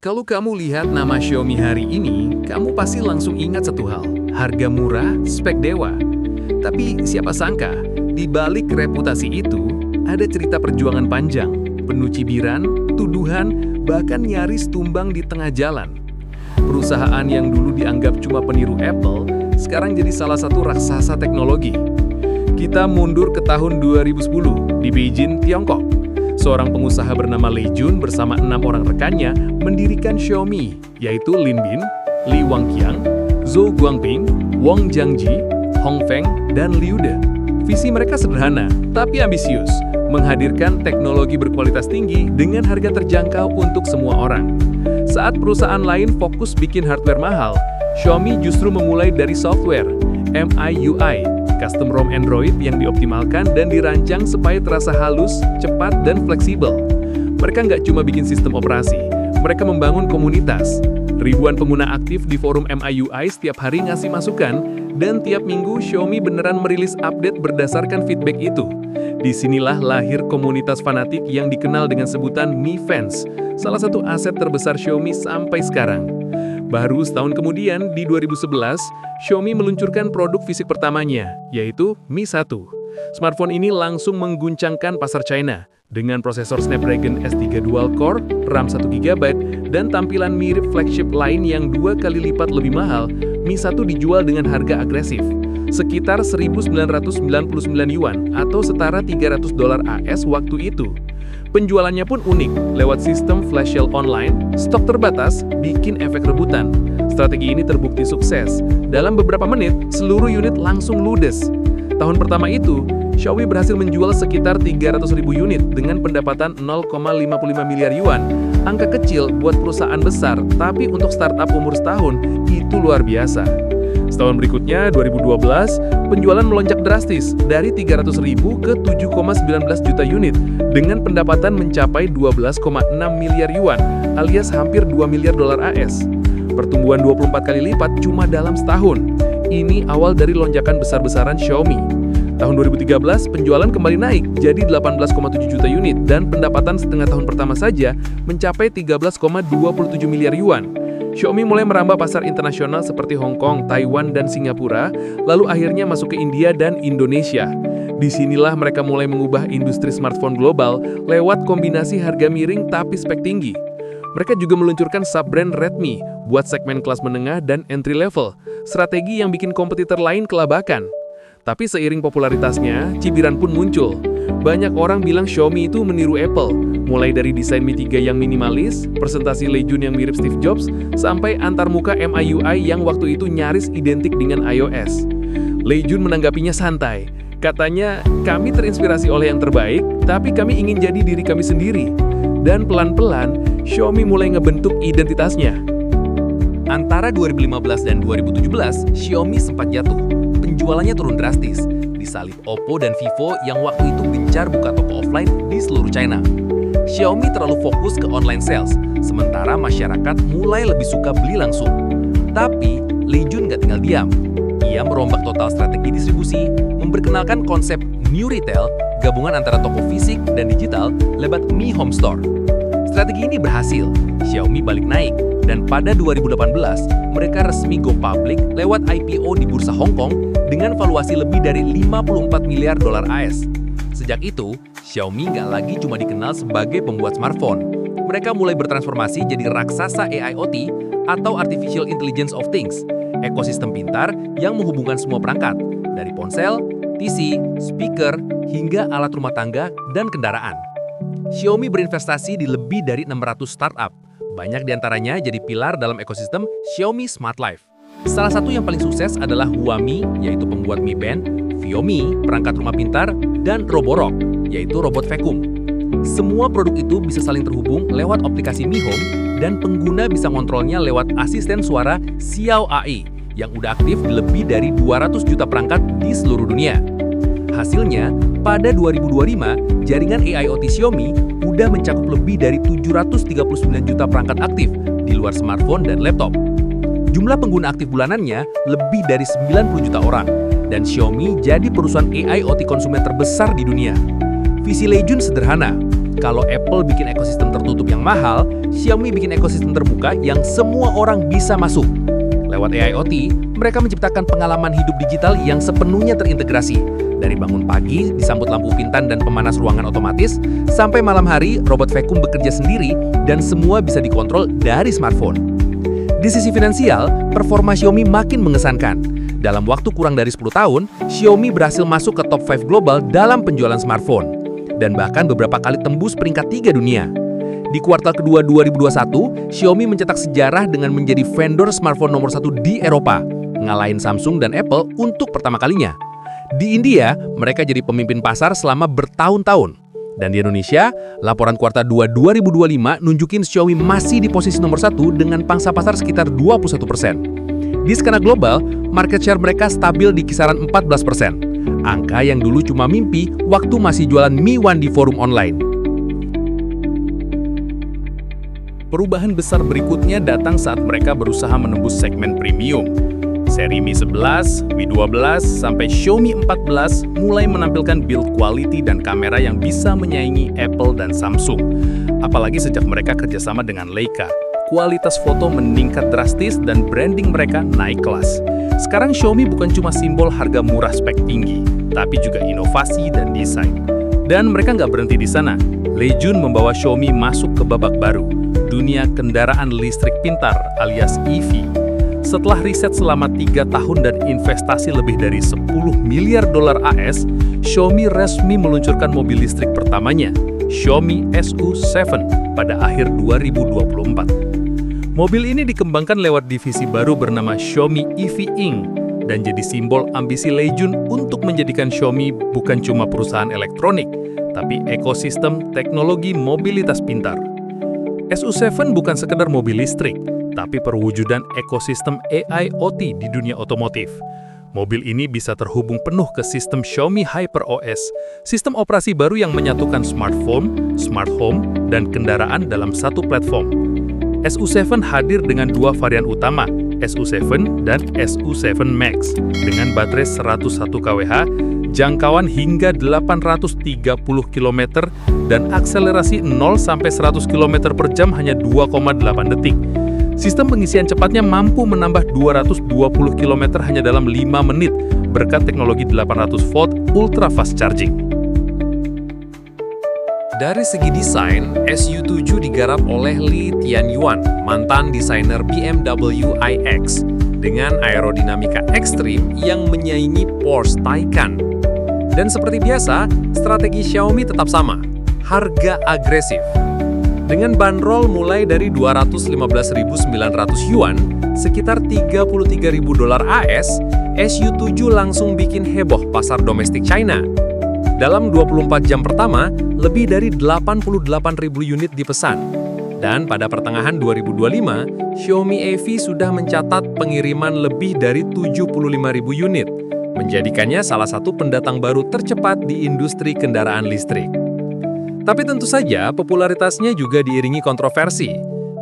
Kalau kamu lihat nama Xiaomi hari ini, kamu pasti langsung ingat satu hal, harga murah, spek dewa. Tapi siapa sangka, di balik reputasi itu, ada cerita perjuangan panjang, penuh cibiran, tuduhan, bahkan nyaris tumbang di tengah jalan. Perusahaan yang dulu dianggap cuma peniru Apple, sekarang jadi salah satu raksasa teknologi. Kita mundur ke tahun 2010 di Beijing, Tiongkok. Seorang pengusaha bernama Lei Jun bersama 6 orang rekannya mendirikan Xiaomi, yaitu Lin Bin, Li Wangqiang, Zhou Guangping, Wang Jiangji, Hong Feng, dan Liu De. Visi mereka sederhana, tapi ambisius, menghadirkan teknologi berkualitas tinggi dengan harga terjangkau untuk semua orang. Saat perusahaan lain fokus bikin hardware mahal, Xiaomi justru memulai dari software, MIUI, custom ROM Android yang dioptimalkan dan dirancang supaya terasa halus, cepat, dan fleksibel. Mereka nggak cuma bikin sistem operasi, mereka membangun komunitas. Ribuan pengguna aktif di forum MIUI setiap hari ngasih masukan, dan tiap minggu Xiaomi beneran merilis update berdasarkan feedback itu. Disinilah lahir komunitas fanatik yang dikenal dengan sebutan Mi Fans, salah satu aset terbesar Xiaomi sampai sekarang. Baru setahun kemudian, di 2011, Xiaomi meluncurkan produk fisik pertamanya, yaitu Mi 1. Smartphone ini langsung mengguncangkan pasar China, dengan prosesor Snapdragon S3 Dual Core, RAM 1GB, dan tampilan mirip flagship lain yang 2 kali lipat lebih mahal. Mi 1 dijual dengan harga agresif, sekitar 1.999 yuan atau setara $300 AS waktu itu. Penjualannya pun unik, lewat sistem flash sale online, stok terbatas, bikin efek rebutan. Strategi ini terbukti sukses. Dalam beberapa menit, seluruh unit langsung ludes. Tahun pertama itu, Xiaomi berhasil menjual sekitar 300.000 unit dengan pendapatan 0,55 miliar yuan. Angka kecil buat perusahaan besar, tapi untuk startup umur setahun, itu luar biasa. Setahun berikutnya, 2012, penjualan melonjak drastis dari 300.000 ke 7,19 juta unit dengan pendapatan mencapai 12,6 miliar yuan alias hampir 2 miliar dolar AS. Pertumbuhan 24 kali lipat cuma dalam setahun. Ini awal dari lonjakan besar-besaran Xiaomi. Tahun 2013, penjualan kembali naik jadi 18,7 juta unit dan pendapatan setengah tahun pertama saja mencapai 13,27 miliar yuan. Xiaomi mulai merambah pasar internasional seperti Hong Kong, Taiwan, dan Singapura, lalu akhirnya masuk ke India dan Indonesia. Disinilah mereka mulai mengubah industri smartphone global lewat kombinasi harga miring tapi spek tinggi. Mereka juga meluncurkan sub-brand Redmi buat segmen kelas menengah dan entry level, strategi yang bikin kompetitor lain kelabakan. Tapi seiring popularitasnya, cibiran pun muncul. Banyak orang bilang Xiaomi itu meniru Apple, mulai dari desain Mi 3 yang minimalis, presentasi Lei Jun yang mirip Steve Jobs, sampai antarmuka MIUI yang waktu itu nyaris identik dengan iOS. Lei Jun menanggapinya santai. Katanya, kami terinspirasi oleh yang terbaik, tapi kami ingin jadi diri kami sendiri. Dan pelan-pelan, Xiaomi mulai ngebentuk identitasnya. Antara 2015 dan 2017, Xiaomi sempat jatuh. Penjualannya turun drastis, disalip Oppo dan Vivo yang waktu itu gencar buka toko offline di seluruh China. Xiaomi terlalu fokus ke online sales, sementara masyarakat mulai lebih suka beli langsung. Tapi, Lei Jun nggak tinggal diam. Ia merombak total strategi distribusi, memperkenalkan konsep New Retail, gabungan antara toko fisik dan digital lewat Mi Home Store. Strategi ini berhasil, Xiaomi balik naik, dan pada 2018, mereka resmi go public lewat IPO di Bursa Hong Kong dengan valuasi lebih dari 54 miliar dolar AS. Sejak itu, Xiaomi nggak lagi cuma dikenal sebagai pembuat smartphone. Mereka mulai bertransformasi jadi raksasa AIoT atau Artificial Intelligence of Things, ekosistem pintar yang menghubungkan semua perangkat, dari ponsel, PC, speaker, hingga alat rumah tangga dan kendaraan. Xiaomi berinvestasi di lebih dari 600 startup. Banyak diantaranya jadi pilar dalam ekosistem Xiaomi Smart Life. Salah satu yang paling sukses adalah Huami, yaitu pembuat Mi Band, Viomi, perangkat rumah pintar, dan Roborock, yaitu robot vacuum. Semua produk itu bisa saling terhubung lewat aplikasi Mi Home, dan pengguna bisa ngontrolnya lewat asisten suara Xiao AI, yang udah aktif di lebih dari 200 juta perangkat di seluruh dunia. Hasilnya, pada 2025, jaringan AIoT Xiaomi udah mencakup lebih dari 739 juta perangkat aktif di luar smartphone dan laptop. Jumlah pengguna aktif bulanannya lebih dari 90 juta orang, dan Xiaomi jadi perusahaan AIoT konsumen terbesar di dunia. Visi Lei Jun sederhana, Kalau Apple bikin ekosistem tertutup yang mahal, Xiaomi bikin ekosistem terbuka yang semua orang bisa masuk. Lewat AIoT, mereka menciptakan pengalaman hidup digital yang sepenuhnya terintegrasi. Dari bangun pagi, disambut lampu pintar dan pemanas ruangan otomatis, sampai malam hari, robot vakum bekerja sendiri dan semua bisa dikontrol dari smartphone. Di sisi finansial, performa Xiaomi makin mengesankan. Dalam waktu kurang dari 10 tahun, Xiaomi berhasil masuk ke top 5 global dalam penjualan smartphone. Dan bahkan beberapa kali tembus peringkat 3 dunia. Di kuartal kedua 2021, Xiaomi mencetak sejarah dengan menjadi vendor smartphone nomor 1 di Eropa, ngalahin Samsung dan Apple untuk pertama kalinya. Di India, mereka jadi pemimpin pasar selama bertahun-tahun. Dan di Indonesia, laporan kuartal 2 2025 nunjukin Xiaomi masih di posisi nomor 1 dengan pangsa pasar sekitar 21%. Di skala global, market share mereka stabil di kisaran 14%. Angka yang dulu cuma mimpi waktu masih jualan Mi One di forum online. Perubahan besar berikutnya datang saat mereka berusaha menembus segmen premium. Seri Mi 11, Mi 12, sampai Xiaomi 14 mulai menampilkan build quality dan kamera yang bisa menyaingi Apple dan Samsung. Apalagi sejak mereka kerjasama dengan Leica. Kualitas foto meningkat drastis dan branding mereka naik kelas. Sekarang Xiaomi bukan cuma simbol harga murah spek tinggi, tapi juga inovasi dan desain. Dan mereka nggak berhenti di sana. Lei Jun membawa Xiaomi masuk ke babak baru, dunia kendaraan listrik pintar alias EV. Setelah riset selama 3 tahun dan investasi lebih dari 10 miliar dolar AS, Xiaomi resmi meluncurkan mobil listrik pertamanya, Xiaomi SU7, pada akhir 2024. Mobil ini dikembangkan lewat divisi baru bernama Xiaomi EV Inc. dan jadi simbol ambisi Lei Jun untuk menjadikan Xiaomi bukan cuma perusahaan elektronik, tapi ekosistem teknologi mobilitas pintar. SU7 bukan sekedar mobil listrik, tapi perwujudan ekosistem AIoT di dunia otomotif. Mobil ini bisa terhubung penuh ke sistem Xiaomi HyperOS, sistem operasi baru yang menyatukan smartphone, smart home, dan kendaraan dalam satu platform. SU7 hadir dengan 2 varian utama, SU7 dan SU7 Max, dengan baterai 101 kWh, jangkauan hingga 830 km, dan akselerasi 0-100 km per jam hanya 2,8 detik. Sistem pengisian cepatnya mampu menambah 220 km hanya dalam 5 menit berkat teknologi 800 volt ultra fast charging. Dari segi desain, SU7 digarap oleh Li Tianyuan, mantan desainer BMW iX, dengan aerodinamika ekstrim yang menyaingi Porsche Taycan. Dan seperti biasa, strategi Xiaomi tetap sama, harga agresif. Dengan bandrol mulai dari 215.900 yuan, sekitar 33.000 dolar AS, SU7 langsung bikin heboh pasar domestik China. Dalam 24 jam pertama, lebih dari 88.000 unit dipesan. Dan pada pertengahan 2025, Xiaomi EV sudah mencatat pengiriman lebih dari 75.000 unit, menjadikannya salah satu pendatang baru tercepat di industri kendaraan listrik. Tapi tentu saja popularitasnya juga diiringi kontroversi.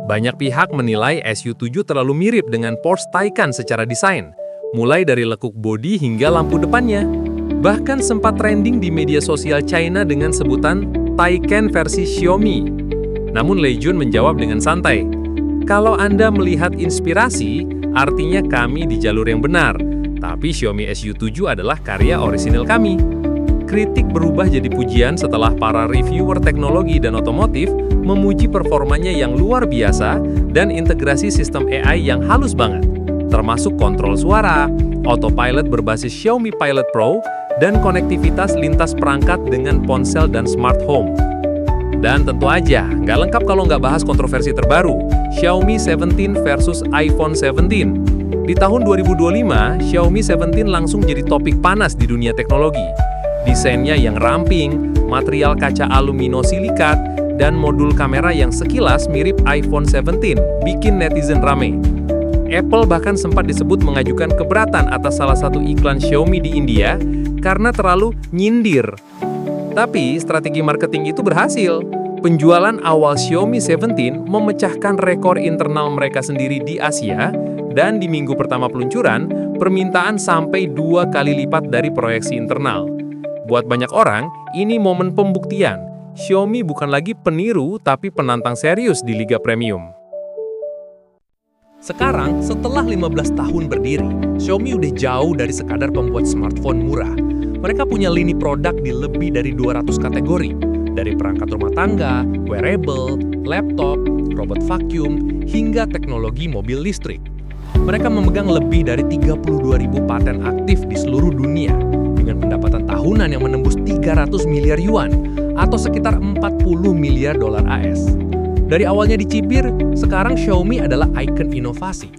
Banyak pihak menilai SU7 terlalu mirip dengan Porsche Taycan secara desain, mulai dari lekuk bodi hingga lampu depannya. Bahkan sempat trending di media sosial China dengan sebutan Taycan versi Xiaomi. Namun Lei Jun menjawab dengan santai, "Kalau Anda melihat inspirasi, artinya kami di jalur yang benar. Tapi Xiaomi SU7 adalah karya orisinil kami." Kritik berubah jadi pujian setelah para reviewer teknologi dan otomotif memuji performanya yang luar biasa dan integrasi sistem AI yang halus banget, termasuk kontrol suara, autopilot berbasis Xiaomi Pilot Pro, dan konektivitas lintas perangkat dengan ponsel dan smart home. Dan tentu aja, nggak lengkap kalau nggak bahas kontroversi terbaru, Xiaomi 17 versus iPhone 17. Di tahun 2025, Xiaomi 17 langsung jadi topik panas di dunia teknologi. Desainnya yang ramping, material kaca aluminosilikat, dan modul kamera yang sekilas mirip iPhone 17 bikin netizen rame. Apple bahkan sempat disebut mengajukan keberatan atas salah satu iklan Xiaomi di India karena terlalu nyindir. Tapi strategi marketing itu berhasil. Penjualan awal Xiaomi 17 memecahkan rekor internal mereka sendiri di Asia, dan di minggu pertama peluncuran, permintaan sampai 2 kali lipat dari proyeksi internal. Buat banyak orang, ini momen pembuktian. Xiaomi bukan lagi peniru tapi penantang serius di Liga Premium. Sekarang, setelah 15 tahun berdiri, Xiaomi udah jauh dari sekadar pembuat smartphone murah. Mereka punya lini produk di lebih dari 200 kategori, dari perangkat rumah tangga, wearable, laptop, robot vacuum, hingga teknologi mobil listrik. Mereka memegang lebih dari 32.000 paten aktif di seluruh dunia, dengan pendapatan tahunan yang menembus 300 miliar yuan, atau sekitar 40 miliar dolar AS. Dari awalnya dicibir, sekarang Xiaomi adalah ikon inovasi.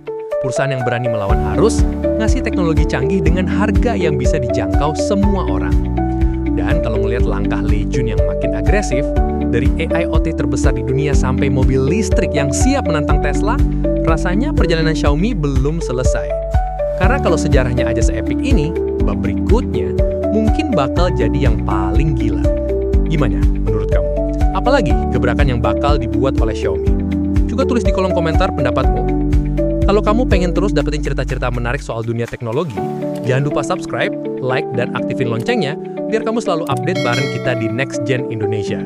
Perusahaan yang berani melawan arus, ngasih teknologi canggih dengan harga yang bisa dijangkau semua orang. Dan kalau melihat langkah Lei Jun yang makin agresif, dari AIoT terbesar di dunia sampai mobil listrik yang siap menantang Tesla, rasanya perjalanan Xiaomi belum selesai. Karena kalau sejarahnya aja seepik ini, bab berikutnya mungkin bakal jadi yang paling gila. Gimana menurut kamu? Apalagi gebrakan yang bakal dibuat oleh Xiaomi? Juga tulis di kolom komentar pendapatmu. Kalau kamu pengen terus dapetin cerita-cerita menarik soal dunia teknologi, jangan lupa subscribe, like, dan aktifin loncengnya biar kamu selalu update bareng kita di Next Gen Indonesia.